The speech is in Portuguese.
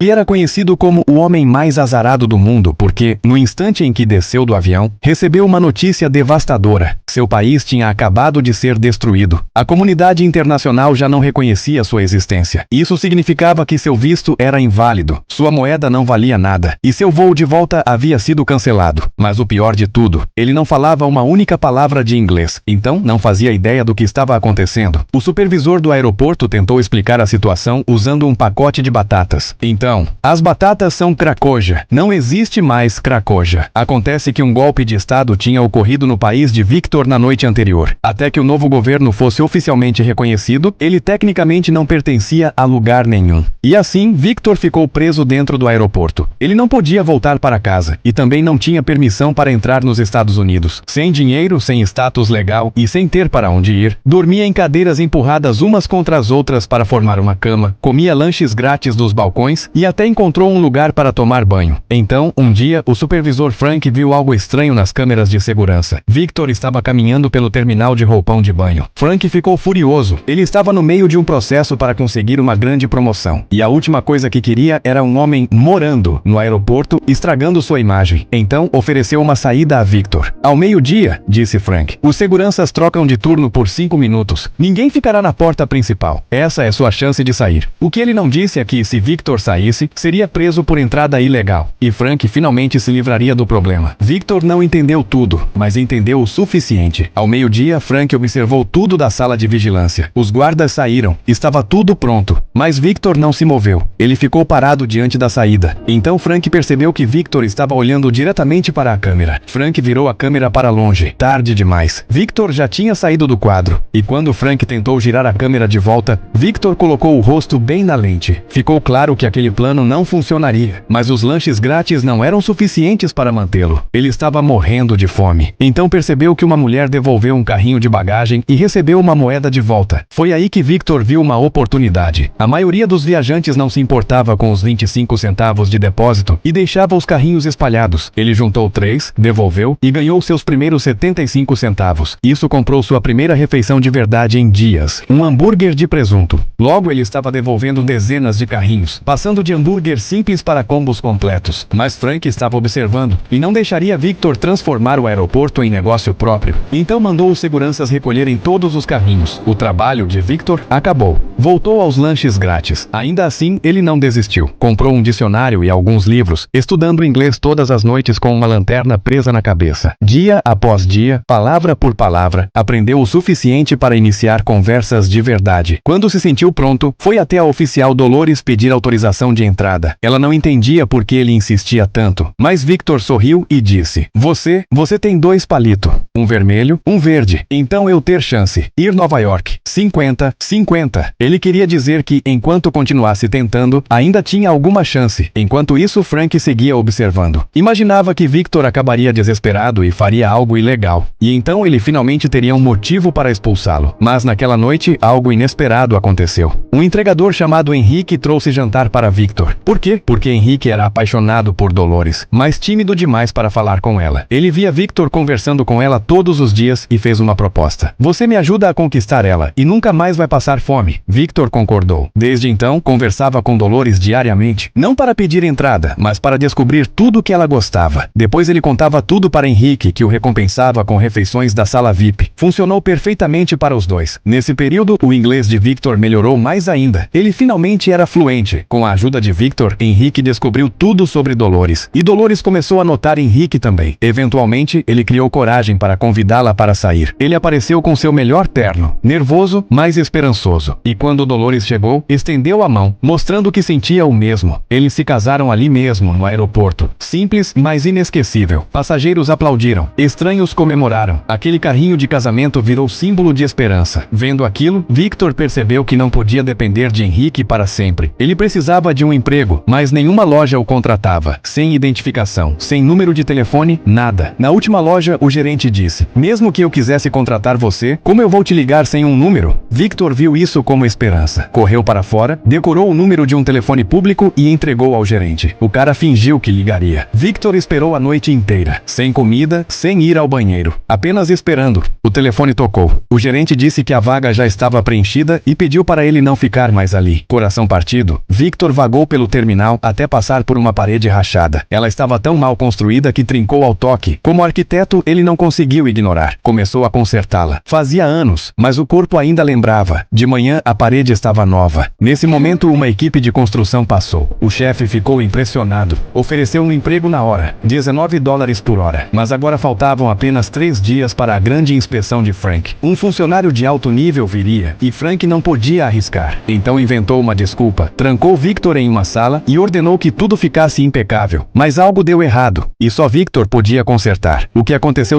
E era conhecido como o homem mais azarado do mundo porque, no instante em que desceu do avião, recebeu uma notícia devastadora. Seu país tinha acabado de ser destruído. A comunidade internacional já não reconhecia sua existência. Isso significava que seu visto era inválido, sua moeda não valia nada, e seu voo de volta havia sido cancelado. Mas o pior de tudo, ele não falava uma única palavra de inglês, então não fazia ideia do que estava acontecendo. O supervisor do aeroporto tentou explicar a situação usando um pacote de batatas. Então, as batatas são Cracoja. Não existe mais Cracoja. Acontece que um golpe de estado tinha ocorrido no país de Victor na noite anterior. Até que o novo governo fosse oficialmente reconhecido, ele tecnicamente não pertencia a lugar nenhum. E assim, Victor ficou preso dentro do aeroporto. Ele não podia voltar para casa, e também não tinha permissão para entrar nos Estados Unidos. Sem dinheiro, sem status legal e sem ter para onde ir, dormia em cadeiras empurradas umas contra as outras para formar uma cama, comia lanches grátis dos balcões e até encontrou um lugar para tomar banho. Então, um dia, o supervisor Frank viu algo estranho nas câmeras de segurança. Victor estava caminhando pelo terminal de roupão de banho. Frank ficou furioso. Ele estava no meio de um processo para conseguir uma grande promoção. E a última coisa que queria era um homem morando no aeroporto, estragando sua imagem. Então, ofereceu uma saída a Victor. Ao meio-dia, disse Frank, os seguranças trocam de turno por 5 minutos. Ninguém ficará na porta principal. Essa é sua chance de sair. O que ele não disse é que, se Victor saísse, seria preso por entrada ilegal. E Frank finalmente se livraria do problema. Victor não entendeu tudo, mas entendeu o suficiente. Ao meio-dia, Frank observou tudo da sala de vigilância. Os guardas saíram. Estava tudo pronto. Mas Victor não se moveu. Ele ficou parado diante da saída. Então Frank percebeu que Victor estava olhando diretamente para a câmera. Frank virou a câmera para longe. Tarde demais. Victor já tinha saído do quadro. E quando Frank tentou girar a câmera de volta, Victor colocou o rosto bem na lente. Ficou claro que aquele plano não funcionaria. Mas os lanches grátis não eram suficientes para mantê-lo. Ele estava morrendo de fome. Então percebeu que uma mulher devolveu um carrinho de bagagem e recebeu uma moeda de volta. Foi aí que Victor viu uma oportunidade. A maioria dos viajantes não se importava com os 25 centavos de depósito e deixava os carrinhos espalhados. Ele juntou 3, devolveu e ganhou seus primeiros 75 centavos. Isso comprou sua primeira refeição de verdade em dias. Um hambúrguer de presunto. Logo ele estava devolvendo dezenas de carrinhos, passando de hambúrguer simples para combos completos. Mas Frank estava observando e não deixaria Victor transformar o aeroporto em negócio próprio. Então mandou os seguranças recolherem todos os carrinhos. O trabalho de Victor acabou. Voltou aos lanches grátis. Ainda assim, ele não desistiu. Comprou um dicionário e alguns livros, estudando inglês todas as noites com uma lanterna presa na cabeça. Dia após dia, palavra por palavra, aprendeu o suficiente para iniciar conversas de verdade. Quando se sentiu pronto, foi até a oficial Dolores pedir autorização de entrada. Ela não entendia por que ele insistia tanto, mas Victor sorriu e disse: Você tem 2 palitos. Um vermelho, um verde. Então eu ter chance. Ir Nova York. 50. Ele queria dizer que, enquanto continuasse tentando, ainda tinha alguma chance. Enquanto isso, Frank seguia observando. Imaginava que Victor acabaria desesperado e faria algo ilegal. E então ele finalmente teria um motivo para expulsá-lo. Mas naquela noite, algo inesperado aconteceu. Um entregador chamado Henrique trouxe jantar para Victor. Por quê? Porque Henrique era apaixonado por Dolores, mas tímido demais para falar com ela. Ele via Victor conversando com ela todos os dias e fez uma proposta. Você me ajuda a conquistar ela e nunca mais vai passar fome. Victor concordou. Desde então, conversava com Dolores diariamente, não para pedir entrada, mas para descobrir tudo que ela gostava. Depois ele contava tudo para Henrique, que o recompensava com refeições da sala VIP. Funcionou perfeitamente para os dois. Nesse período, o inglês de Victor melhorou mais ainda. Ele finalmente era fluente. Com a ajuda de Victor, Henrique descobriu tudo sobre Dolores. E Dolores começou a notar Henrique também. Eventualmente, ele criou coragem para convidá-la para sair. Ele apareceu com seu melhor terno, nervoso, mas esperançoso. E quando Dolores chegou, estendeu a mão, mostrando que sentia o mesmo. Eles se casaram ali mesmo, no aeroporto. Simples, mas inesquecível. Passageiros aplaudiram. Estranhos comemoraram. Aquele carrinho de casamento virou símbolo de esperança. Vendo aquilo, Victor percebeu que não podia depender de Henrique para sempre. Ele precisava de um emprego, mas nenhuma loja o contratava. Sem identificação, sem número de telefone, nada. Na última loja, o gerente disse: mesmo que eu quisesse contratar você, como eu vou te ligar sem um número? Victor viu isso como esperança. Correu para fora, decorou o número de um telefone público e entregou ao gerente. O cara fingiu que ligaria. Victor esperou a noite inteira, sem comida, sem ir ao banheiro, apenas esperando. O telefone tocou. O gerente disse que a vaga já estava preenchida e pediu para ele não ficar mais ali. Coração partido, Victor vagou vagou pelo terminal até passar por uma parede rachada. Ela estava tão mal construída que trincou ao toque. Como arquiteto, ele não conseguiu ignorar. Começou a consertá-la. Fazia anos, mas o corpo ainda lembrava. De manhã, a parede estava nova. Nesse momento, uma equipe de construção passou. O chefe ficou impressionado. Ofereceu um emprego na hora, $19 por hora. Mas agora faltavam apenas 3 dias para a grande inspeção de Frank. Um funcionário de alto nível viria, e Frank não podia arriscar. Então inventou uma desculpa, trancou Victor em uma sala e ordenou que tudo ficasse impecável. Mas algo deu errado, e só Victor podia consertar. O que aconteceu depois